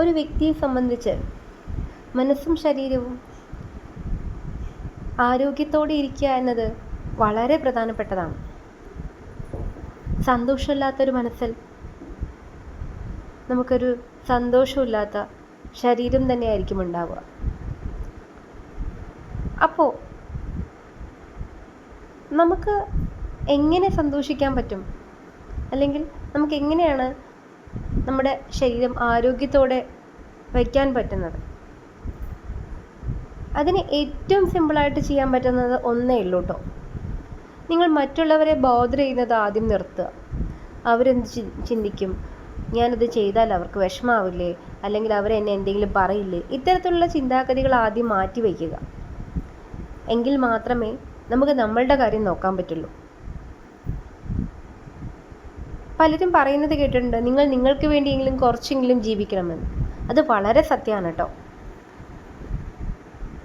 ഒരു വ്യക്തിയെ സംബന്ധിച്ച് മനസ്സും ശരീരവും ആരോഗ്യത്തോടെ ഇരിക്കുക എന്നത് വളരെ പ്രധാനപ്പെട്ടതാണ്. സന്തോഷമില്ലാത്തൊരു മനസ്സിൽ നമുക്കൊരു സന്തോഷമില്ലാത്ത ശരീരം തന്നെയായിരിക്കും ഉണ്ടാവുക. അപ്പോൾ നമുക്ക് എങ്ങനെ സന്തോഷിക്കാൻ പറ്റും, അല്ലെങ്കിൽ നമുക്ക് എങ്ങനെയാണ് നമ്മുടെ ശരീരം ആരോഗ്യത്തോടെ വയ്ക്കാൻ പറ്റുന്നത്? അതിന് ഏറ്റവും സിമ്പിളായിട്ട് ചെയ്യാൻ പറ്റുന്നത് ഒന്നേ ഉള്ളൂ കേട്ടോ. നിങ്ങൾ മറ്റുള്ളവരെ ബോധർ ചെയ്യുന്നത് ആദ്യം നിർത്തുക. അവരെന്ത് ചിന്തിക്കും, ഞാനത് ചെയ്താൽ അവർക്ക് വിഷമാവില്ലേ, അല്ലെങ്കിൽ അവരെന്നെ എന്തെങ്കിലും പറയില്ലേ, ഇത്തരത്തിലുള്ള ചിന്താഗതികൾ ആദ്യം മാറ്റി വയ്ക്കുക. എങ്കിൽ മാത്രമേ നമുക്ക് നമ്മളുടെ കാര്യം നോക്കാൻ പറ്റുള്ളൂ. പലരും പറയുന്നത് കേട്ടിട്ടുണ്ട്, നിങ്ങൾ നിങ്ങൾക്ക് വേണ്ടിയെങ്കിലും കുറച്ചെങ്കിലും ജീവിക്കണമെന്ന്. അത് വളരെ സത്യമാണ് കേട്ടോ.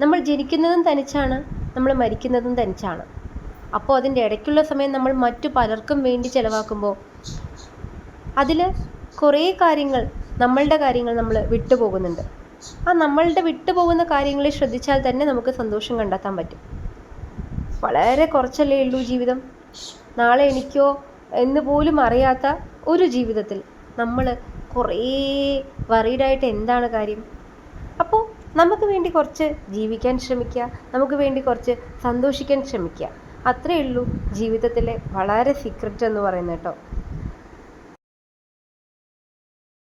നമ്മൾ ജനിക്കുന്നതും തനിച്ചാണ്, നമ്മൾ മരിക്കുന്നതും തനിച്ചാണ്. അപ്പോൾ അതിൻ്റെ ഇടയ്ക്കുള്ള സമയം നമ്മൾ മറ്റു പലർക്കും വേണ്ടി ചിലവാക്കുമ്പോൾ അതിൽ കുറേ കാര്യങ്ങൾ, നമ്മളുടെ കാര്യങ്ങൾ നമ്മൾ വിട്ടുപോകുന്നുണ്ട്. ആ നമ്മളുടെ വിട്ടുപോകുന്ന കാര്യങ്ങളെ ശ്രദ്ധിച്ചാൽ തന്നെ നമുക്ക് സന്തോഷം കണ്ടെത്താൻ പറ്റും. വളരെ കുറച്ചല്ലേ ഉള്ളൂ ജീവിതം. നാളെ എനിക്കോ എന്ന് പോലും അറിയാത്ത ഒരു ജീവിതത്തിൽ നമ്മൾ കുറേ വറീഡായിട്ട് എന്താണ് കാര്യം? അപ്പോൾ നമുക്ക് വേണ്ടി കുറച്ച് ജീവിക്കാൻ ശ്രമിക്കുക, നമുക്ക് വേണ്ടി കുറച്ച് സന്തോഷിക്കാൻ ശ്രമിക്കുക. അത്രയേ ഉള്ളൂ ജീവിതത്തിലെ വളരെ സീക്രട്ട് എന്ന് പറയുന്നത് കേട്ടോ.